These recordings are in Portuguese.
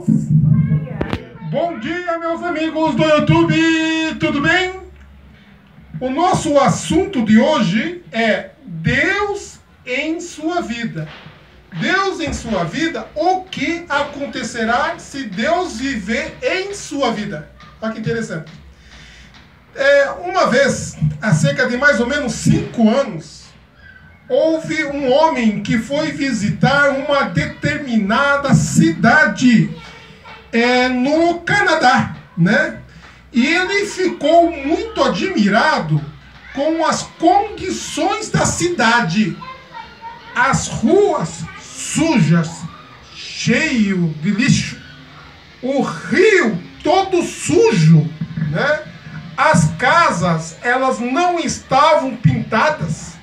irmãos! Bom dia, meus amigos do YouTube! Tudo bem? O nosso assunto de hoje é Deus em sua vida. Deus em sua vida, o que acontecerá se Deus viver em sua vida? Olha que interessante. Uma vez, há cerca de mais ou menos 5 anos, houve um homem que foi visitar uma determinada cidade no Canadá, né? E ele ficou muito admirado com as condições da cidade. As ruas sujas, cheio de lixo, o rio todo sujo, né? As casas, elas não estavam pintadas,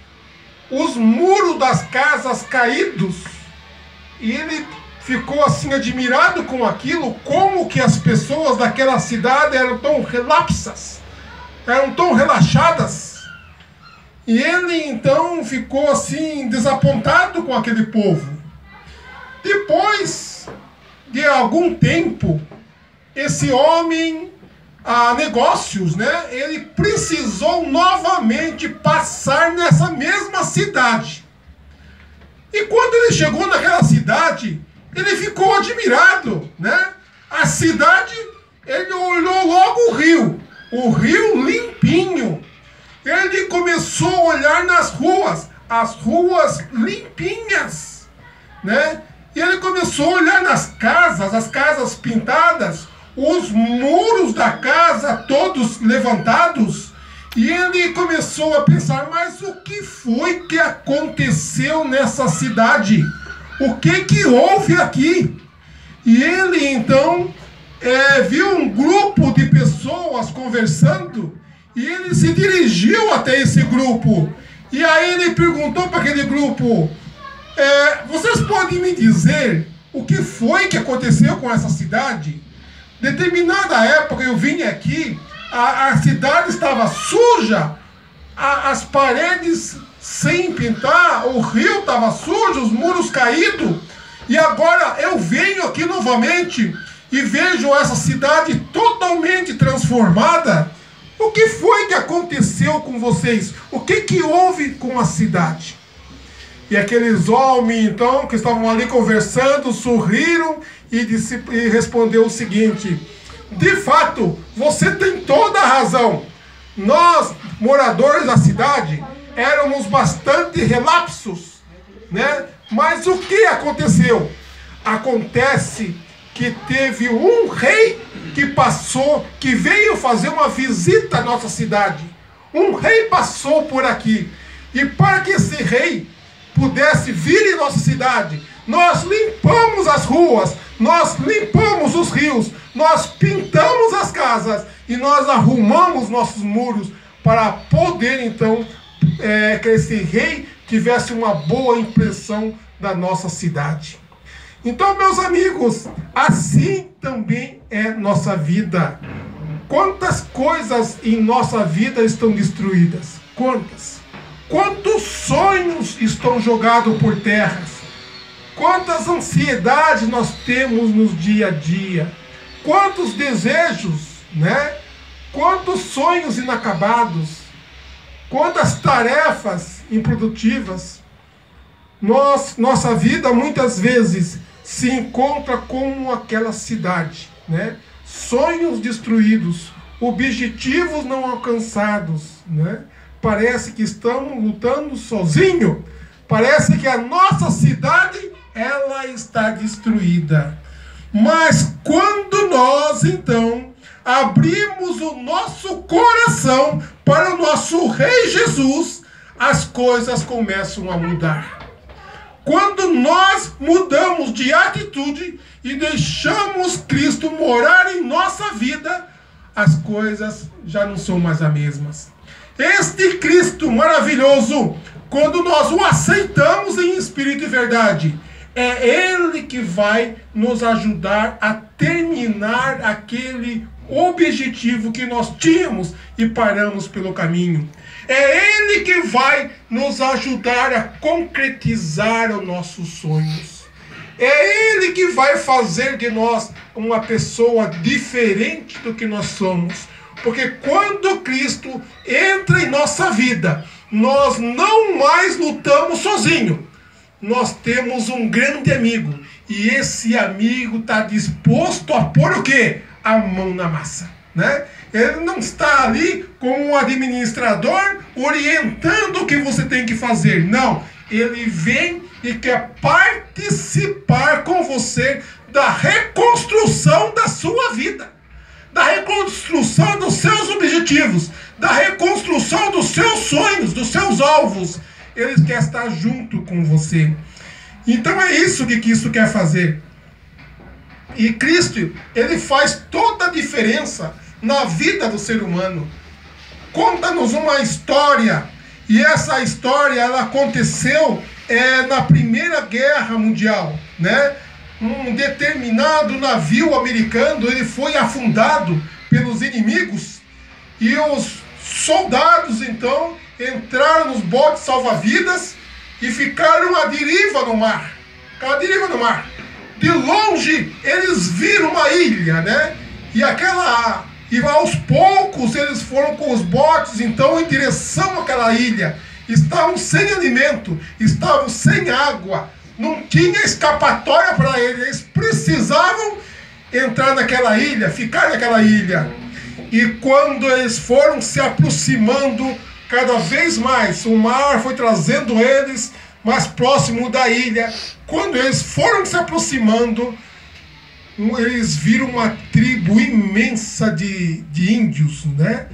os muros das casas caídos, e ele ficou assim admirado com aquilo, como que as pessoas daquela cidade eram tão relapsas, eram tão relaxadas. E ele então ficou assim desapontado com aquele povo. Depois de algum tempo, esse homem negócios, né? Ele precisou novamente passar nessa mesma cidade. E quando ele chegou naquela cidade, ele ficou admirado, né? A cidade, ele olhou logo o rio limpinho. Ele começou a olhar nas ruas, as ruas limpinhas, né? E ele começou a olhar nas casas, as casas pintadas, os muros da casa todos levantados, e ele começou a pensar, mas o que foi que aconteceu nessa cidade? O que houve aqui? E ele então viu um grupo de pessoas conversando, e ele se dirigiu até esse grupo, e aí ele perguntou para aquele grupo, vocês podem me dizer o que foi que aconteceu com essa cidade? Determinada época eu vim aqui, a cidade estava suja, as paredes sem pintar, o rio estava sujo, os muros caídos, e agora eu venho aqui novamente e vejo essa cidade totalmente transformada. O que foi que aconteceu com vocês? O que houve com a cidade? E aqueles homens, então, que estavam ali conversando, sorriram e respondeu o seguinte: de fato, você tem toda a razão. Nós, moradores da cidade, éramos bastante relapsos, né? Mas o que aconteceu? Acontece que teve um rei que passou, que veio fazer uma visita à nossa cidade. Um rei passou por aqui. E para que esse rei pudesse vir em nossa cidade, nós limpamos as ruas, nós limpamos os rios, nós pintamos as casas e nós arrumamos nossos muros para poder então que esse rei tivesse uma boa impressão da nossa cidade. Então, meus amigos, assim também é nossa vida. Quantas coisas em nossa vida estão destruídas? Quantas? Quantos sonhos estão jogados por terras? Quantas ansiedades nós temos no dia a dia? Quantos desejos, né? Quantos sonhos inacabados? Quantas tarefas improdutivas? Nossa vida muitas vezes se encontra como aquela cidade, né? Sonhos destruídos, objetivos não alcançados, né? Parece que estamos lutando sozinho. Parece que a nossa cidade, ela está destruída. Mas quando nós, então, abrimos o nosso coração para o nosso Rei Jesus, as coisas começam a mudar. Quando nós mudamos de atitude e deixamos Cristo morar em nossa vida, as coisas já não são mais as mesmas. Este Cristo maravilhoso, quando nós o aceitamos em espírito e verdade, é Ele que vai nos ajudar a terminar aquele objetivo que nós tínhamos e paramos pelo caminho. É Ele que vai nos ajudar a concretizar os nossos sonhos. É Ele que vai fazer de nós uma pessoa diferente do que nós somos. Porque quando Cristo entra em nossa vida, nós não mais lutamos sozinho. Nós temos um grande amigo. E esse amigo está disposto a pôr o quê? A mão na massa, né? Ele não está ali como um administrador orientando o que você tem que fazer. Não, ele vem e quer participar com você da reconstrução da sua vida, da reconstrução dos seus objetivos, da reconstrução dos seus sonhos, dos seus alvos. Ele quer estar junto com você. Então é isso que Cristo quer fazer. E Cristo, ele faz toda a diferença na vida do ser humano. Conta-nos uma história, e essa história ela aconteceu na Primeira Guerra Mundial, né? Um determinado navio americano, ele foi afundado pelos inimigos, e os soldados então entraram nos botes salva-vidas e ficaram à deriva no mar. Ficaram à deriva no mar. De longe eles viram uma ilha, né? E aos poucos eles foram com os botes então em direção àquela ilha. Estavam sem alimento, estavam sem água, não tinha escapatória para eles. Eles precisavam entrar naquela ilha, ficar naquela ilha. E quando eles foram se aproximando cada vez mais, o mar foi trazendo eles mais próximo da ilha. Quando eles foram se aproximando, eles viram uma tribo imensa de índios, né?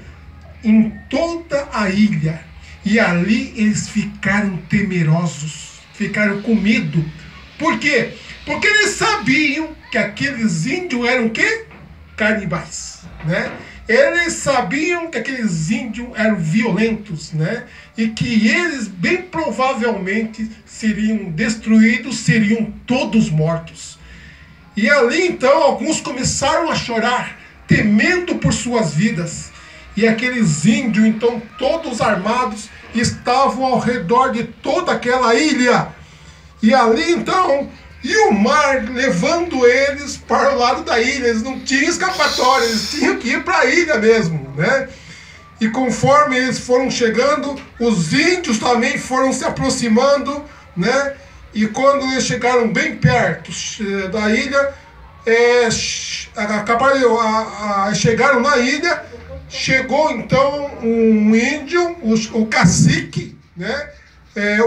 Em toda a ilha. E ali eles ficaram temerosos, ficaram com medo. Por quê? Porque eles sabiam que aqueles índios eram o quê? Canibais, né? Eles sabiam que aqueles índios eram violentos, né? E que eles bem provavelmente seriam destruídos, seriam todos mortos. E ali então alguns começaram a chorar, temendo por suas vidas. E aqueles índios então todos armados estavam ao redor de toda aquela ilha. E ali então, e o mar levando eles para o lado da ilha. Eles não tinham escapatória, eles tinham que ir para a ilha mesmo, né? E conforme eles foram chegando, os índios também foram se aproximando, né? E quando eles chegaram bem perto da ilha, chegaram na ilha, chegou então um índio, o cacique, né?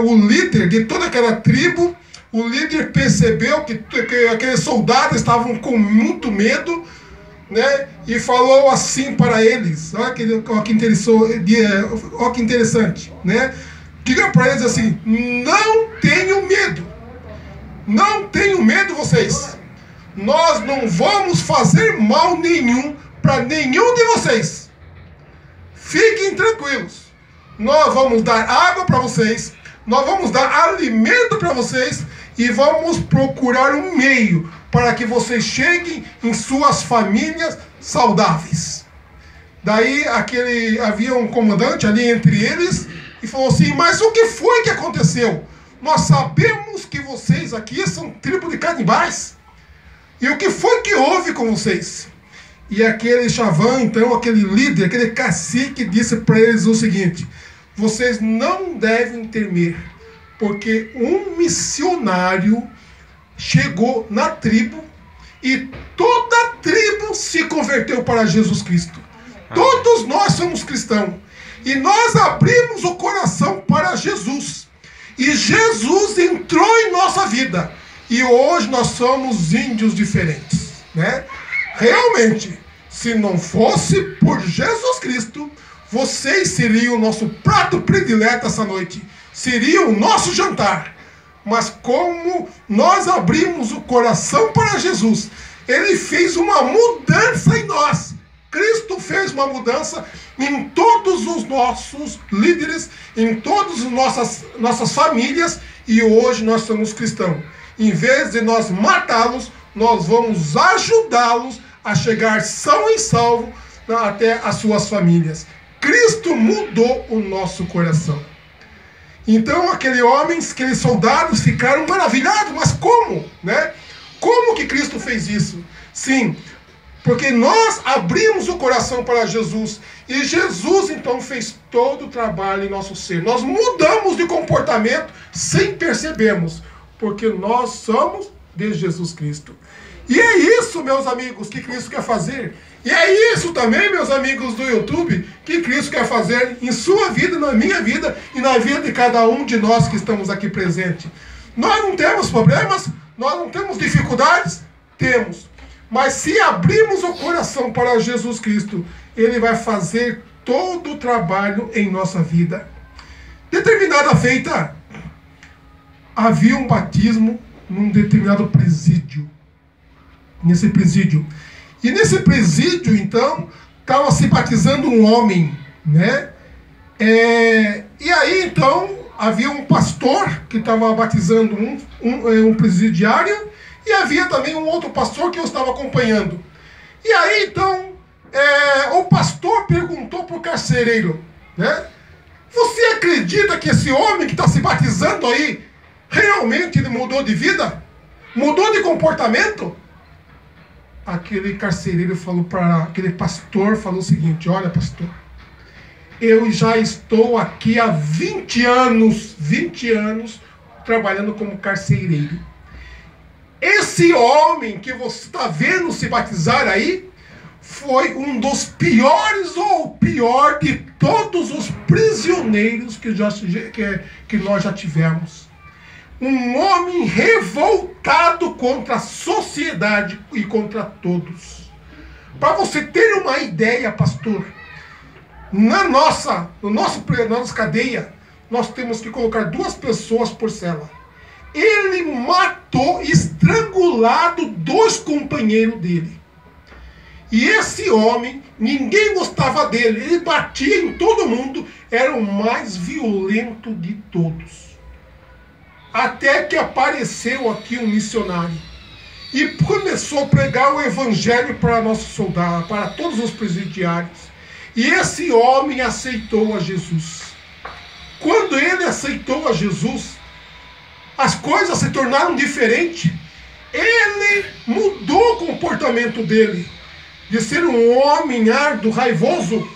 O líder de toda aquela tribo. O líder percebeu que aqueles soldados estavam com muito medo, né? E falou assim para eles, olha que interessante, né? Diga para eles assim: não tenham medo, não tenham medo vocês, nós não vamos fazer mal nenhum para nenhum de vocês, fiquem tranquilos, nós vamos dar água para vocês, nós vamos dar alimento para vocês e vamos procurar um meio para que vocês cheguem em suas famílias saudáveis. Daí havia um comandante ali entre eles e falou assim: mas o que foi que aconteceu? Nós sabemos que vocês aqui são tribo de canibais. E o que foi que houve com vocês? E aquele chavão, então, aquele líder, aquele cacique, disse para eles o seguinte: vocês não devem temer, porque um missionário chegou na tribo e toda a tribo se converteu para Jesus Cristo. Todos nós somos cristãos e nós abrimos o coração para Jesus. E Jesus entrou em nossa vida. E hoje nós somos índios diferentes, né? Realmente, se não fosse por Jesus Cristo, vocês seriam o nosso prato predileto essa noite. Seria o nosso jantar. Mas como nós abrimos o coração para Jesus, Ele fez uma mudança em nós. Cristo fez uma mudança em todos os nossos líderes, em todas as nossas famílias, e hoje nós somos cristãos. Em vez de nós matá-los, nós vamos ajudá-los a chegar são e salvo até as suas famílias. Cristo mudou o nosso coração. Então aqueles soldados ficaram maravilhados, mas como, né? Como que Cristo fez isso? Sim, porque nós abrimos o coração para Jesus. E Jesus, então, fez todo o trabalho em nosso ser. Nós mudamos de comportamento sem percebermos. Porque nós somos de Jesus Cristo. E é isso, meus amigos, que Cristo quer fazer. E é isso também, meus amigos do YouTube, que Cristo quer fazer em sua vida, na minha vida e na vida de cada um de nós que estamos aqui presentes. Nós não temos problemas, nós não temos dificuldades? Temos. Mas se abrirmos o coração para Jesus Cristo, Ele vai fazer todo o trabalho em nossa vida. Determinada feita, havia um batismo num determinado presídio. Nesse presídio. E nesse presídio, então, estava se batizando um homem, né? E aí, então, havia um pastor que estava batizando um presidiário, e havia também um outro pastor que eu estava acompanhando. E aí, então, o pastor perguntou para o carcereiro, né? Você acredita que esse homem que está se batizando aí, realmente ele mudou de vida? Mudou de comportamento? Aquele carcereiro falou para aquele pastor, falou o seguinte: olha, pastor, eu já estou aqui há 20 anos trabalhando como carcereiro. Esse homem que você está vendo se batizar aí foi um dos piores ou o pior de todos os prisioneiros que nós já tivemos. Um homem revoltado contra a sociedade e contra todos. Para você ter uma ideia, pastor, na nossa cadeia, nós temos que colocar 2 pessoas por cela. Ele matou, estrangulado 2 companheiros dele. E esse homem, ninguém gostava dele. Ele batia em todo mundo, era o mais violento de todos. Até que apareceu aqui um missionário e começou a pregar o evangelho para nossos soldados, para todos os presidiários. E esse homem aceitou a Jesus. Quando ele aceitou a Jesus, as coisas se tornaram diferentes. Ele mudou o comportamento dele. De ser um homem árduo, raivoso,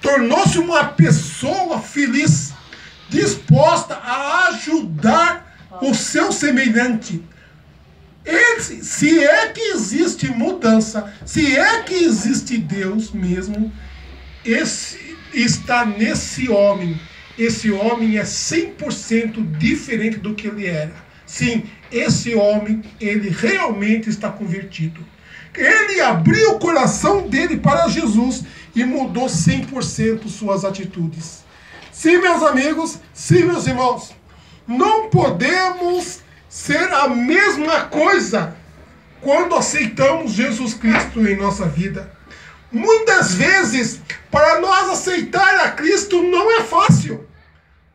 tornou-se uma pessoa feliz, disposta a ajudar o seu semelhante. Se é que existe mudança, se é que existe Deus mesmo, está nesse homem. Esse homem é 100% diferente do que ele era. Sim, esse homem, ele realmente está convertido. Ele abriu o coração dele para Jesus e mudou 100% suas atitudes. Sim, meus amigos, sim, meus irmãos, não podemos ser a mesma coisa quando aceitamos Jesus Cristo em nossa vida. Muitas vezes, para nós aceitar a Cristo não é fácil.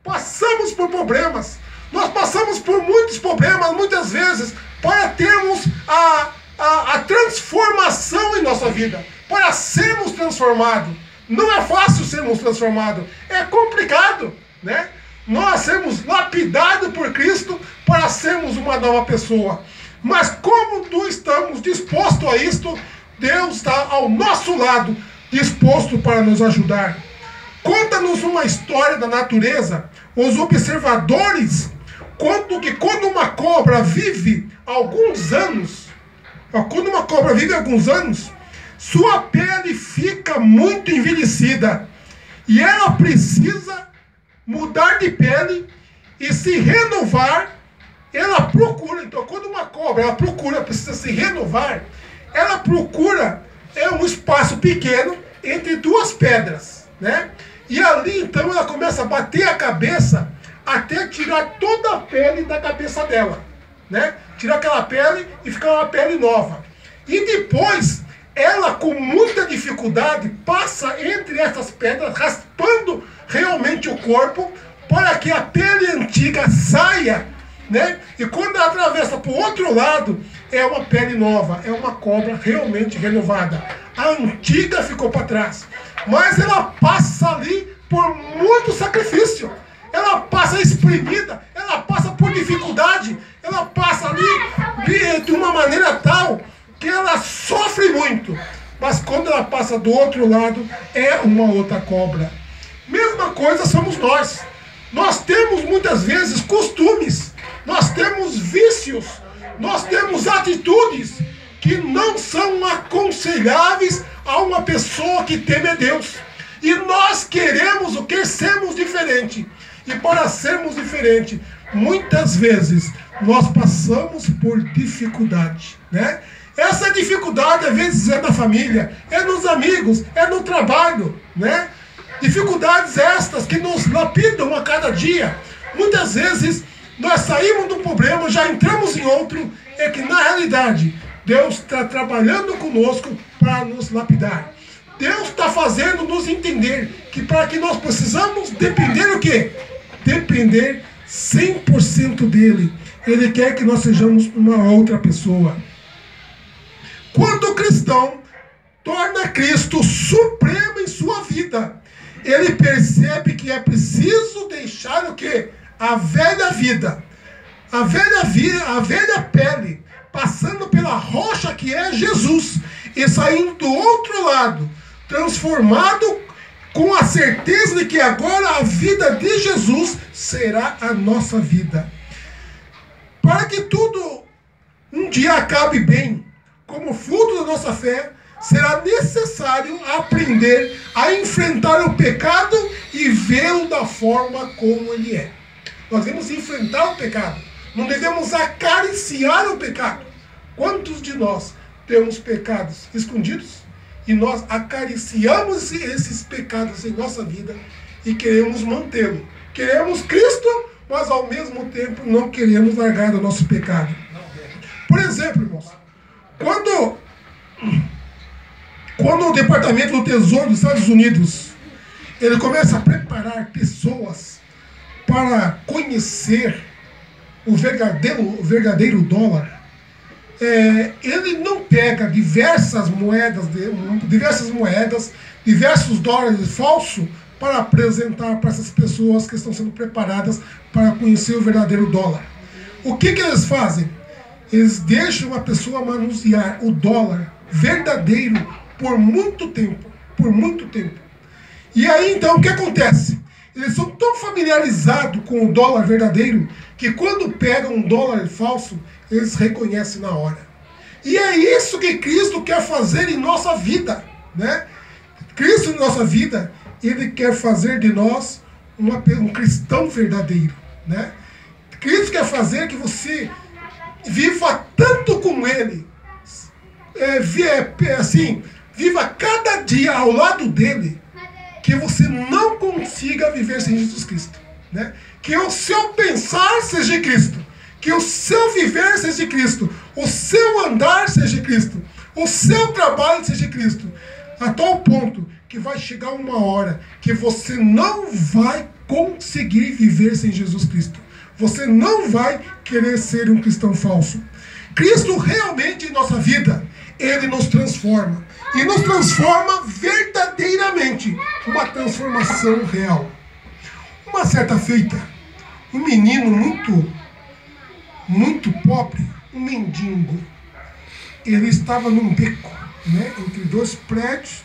Passamos por problemas. Nós passamos por muitos problemas, muitas vezes, para termos a transformação em nossa vida, para sermos transformados. Não é fácil sermos transformados, é complicado, né? Nós sermos lapidados por Cristo para sermos uma nova pessoa. Mas como nós estamos dispostos a isto, Deus está ao nosso lado, disposto para nos ajudar. Conta-nos uma história da natureza. Os observadores contam que quando uma cobra vive alguns anos, sua pele fica muito envelhecida e ela precisa mudar de pele e se renovar. Ela procura, então, quando uma cobra precisa se renovar, ela procura um espaço pequeno entre 2 pedras, né? E ali, então, ela começa a bater a cabeça até tirar toda a pele da cabeça dela, né? Tirar aquela pele e ficar uma pele nova. E depois, ela, com muita dificuldade, passa entre essas pedras, raspando realmente o corpo, para que a pele antiga saia, né? E quando ela atravessa para o outro lado, é uma pele nova, é uma cobra realmente renovada. A antiga ficou para trás, mas ela passa ali por muito sacrifício, ela passa exprimida, ela passa por dificuldade, ela passa ali de uma maneira tal que ela sofre muito. Mas quando ela passa do outro lado, é uma outra cobra. Mesma coisa somos nós. Nós temos muitas vezes costumes, nós temos vícios, nós temos atitudes que não são aconselháveis a uma pessoa que teme a Deus. E nós queremos o que? Sermos diferentes. E para sermos diferentes, muitas vezes nós passamos por dificuldade, né? Essa dificuldade às vezes é na família, é nos amigos, é no trabalho, né? Dificuldades estas que nos lapidam a cada dia. Muitas vezes nós saímos de um problema, já entramos em outro, é que na realidade Deus está trabalhando conosco para nos lapidar. Deus está fazendo nos entender que para que nós precisamos depender o quê? Depender 100% dele. Ele quer que nós sejamos uma outra pessoa. Quando o cristão torna Cristo supremo em sua vida, ele percebe que é preciso deixar o quê? A velha vida. A velha pele, passando pela rocha que é Jesus, e saindo do outro lado, transformado com a certeza de que agora a vida de Jesus será a nossa vida. Para que tudo um dia acabe bem, como fruto da nossa fé, será necessário aprender a enfrentar o pecado e vê-lo da forma como ele é. Nós devemos enfrentar o pecado. Não devemos acariciar o pecado. Quantos de nós temos pecados escondidos e nós acariciamos esses pecados em nossa vida e queremos mantê-lo? Queremos Cristo, mas ao mesmo tempo não queremos largar do nosso pecado. Por exemplo, irmãos, quando o Departamento do Tesouro dos Estados Unidos ele começa a preparar pessoas para conhecer o verdadeiro dólar, ele não pega diversas moedas, diversos dólares falsos para apresentar para essas pessoas que estão sendo preparadas para conhecer o verdadeiro dólar. O que eles fazem? Eles deixam a pessoa manusear o dólar verdadeiro por muito tempo. E aí então o que acontece? Eles são tão familiarizados com o dólar verdadeiro que quando pegam um dólar falso, eles reconhecem na hora. E é isso que Cristo quer fazer em nossa vida, né? Cristo em nossa vida, ele quer fazer de nós um cristão verdadeiro, né? Cristo quer fazer que você viva tanto com ele, viva cada dia ao lado dele, que você não consiga viver sem Jesus Cristo, né? Que o seu pensar seja Cristo, que o seu viver seja Cristo, o seu andar seja Cristo, o seu trabalho seja Cristo, a tal ponto que vai chegar uma hora que você não vai conseguir viver sem Jesus Cristo. Você não vai querer ser um cristão falso. Cristo realmente em nossa vida, ele nos transforma. E nos transforma verdadeiramente. Uma transformação real. Uma certa feita, um menino muito pobre, um mendigo, ele estava num beco, né, entre dois prédios.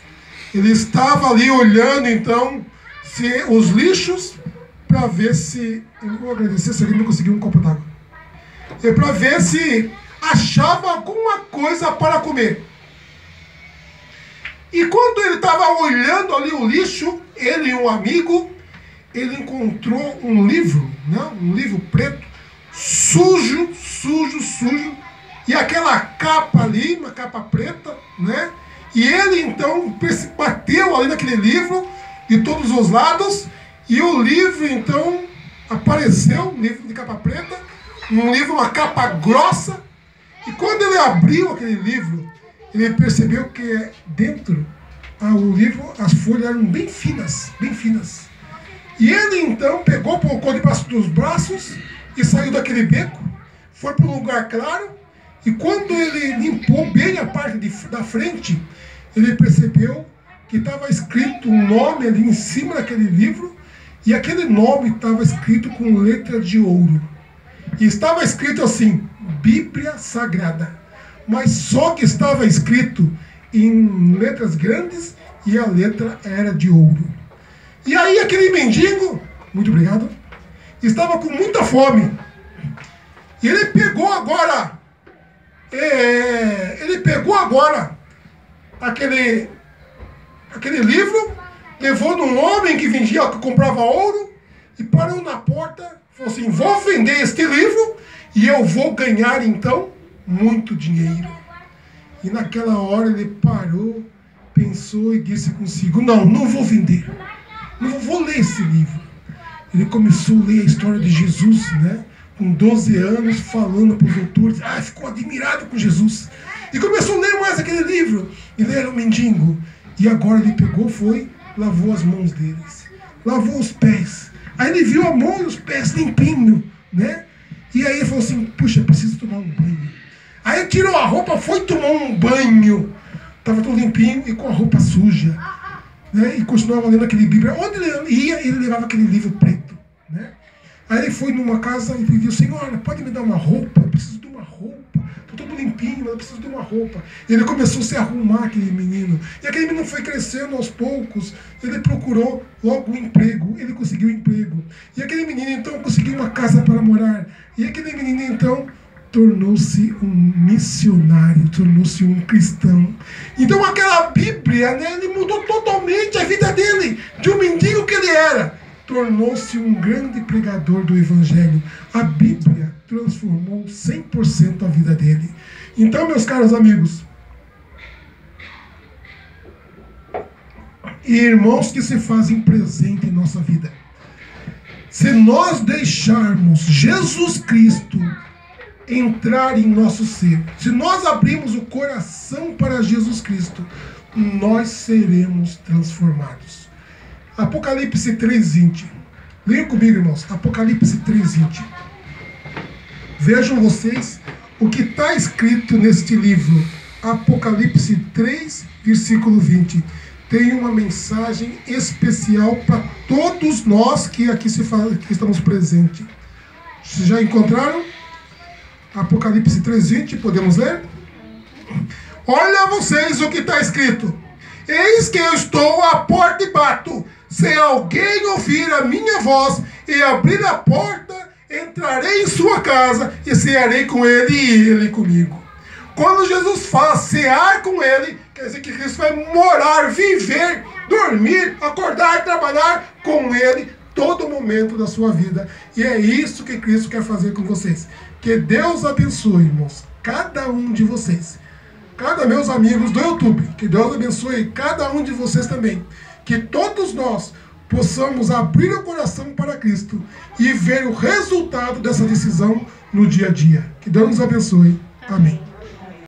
Ele estava ali olhando então os lixos para ver se, eu vou agradecer se alguém me conseguiu um copo d'água, para ver se achava alguma coisa para comer. E quando ele estava olhando ali o lixo, ele e um amigo, ele encontrou um livro, né? Um livro preto, sujo, e aquela capa ali, uma capa preta, né? E ele então bateu ali naquele livro de todos os lados, e o livro então apareceu, um livro de capa preta, um livro, uma capa grossa, e quando ele abriu aquele livro, ele percebeu que dentro o livro, as folhas eram bem finas. E ele então pegou, colocou debaixo dos braços e saiu daquele beco, foi para um lugar claro, e quando ele limpou bem a parte da frente, ele percebeu que estava escrito um nome ali em cima daquele livro, e aquele nome estava escrito com letra de ouro. E estava escrito assim, Bíblia Sagrada. Mas só que estava escrito em letras grandes e a letra era de ouro. E aí aquele mendigo, muito obrigado, estava com muita fome. E ele pegou agora aquele livro, levou num homem que vendia, que comprava ouro, e parou na porta, falou assim, vou vender este livro e eu vou ganhar então muito dinheiro. E naquela hora ele parou, pensou e disse consigo, não vou vender, não vou ler esse livro. Ele começou a ler a história de Jesus, né? Com 12 anos, falando para os autores, ficou admirado com Jesus. E começou a ler mais aquele livro. Ele era um mendigo. E agora ele pegou, lavou as mãos deles. Lavou os pés. Aí ele viu a mão e os pés limpinho, né? E aí ele falou assim, puxa, preciso tomar um banho. Aí ele tirou a roupa, foi tomar um banho. Estava tudo limpinho e com a roupa suja. Né? E continuava lendo aquele Bíblia. Onde ele ia, ele levava aquele livro preto. Né? Aí ele foi numa casa e pediu, senhora, pode me dar uma roupa? Eu preciso de uma roupa. Estou todo limpinho, mas eu preciso de uma roupa. E ele começou a se arrumar, aquele menino. E aquele menino foi crescendo aos poucos. Ele procurou logo um emprego. Ele conseguiu um emprego. E aquele menino, então, conseguiu uma casa para morar. E aquele menino, então, tornou-se um missionário, tornou-se um cristão. Então aquela Bíblia, né, ele mudou totalmente a vida dele. De um mendigo que ele era, tornou-se um grande pregador do Evangelho. A Bíblia transformou 100% a vida dele. Então, meus caros amigos, e irmãos que se fazem presente em nossa vida, se nós deixarmos Jesus Cristo entrar em nosso ser, se nós abrirmos o coração para Jesus Cristo, nós seremos transformados. Apocalipse 3:20. Leiam comigo, irmãos. Apocalipse 3:20. Vejam vocês o que está escrito neste livro. Apocalipse 3, versículo 20. Tem uma mensagem especial para todos nós que aqui que estamos presentes. Vocês já encontraram? Apocalipse 3:20, podemos ler? Olha vocês o que está escrito. Eis que eu estou à porta e bato. Se alguém ouvir a minha voz e abrir a porta, entrarei em sua casa e cearei com ele e ele comigo. Quando Jesus fala cear com ele, quer dizer que Cristo vai morar, viver, dormir, acordar, trabalhar com ele todo momento da sua vida. E é isso que Cristo quer fazer com vocês. Que Deus abençoe, irmãos, cada um de vocês. Cada meus amigos do YouTube, que Deus abençoe cada um de vocês também. Que todos nós possamos abrir o coração para Cristo e ver o resultado dessa decisão no dia a dia. Que Deus nos abençoe. Amém.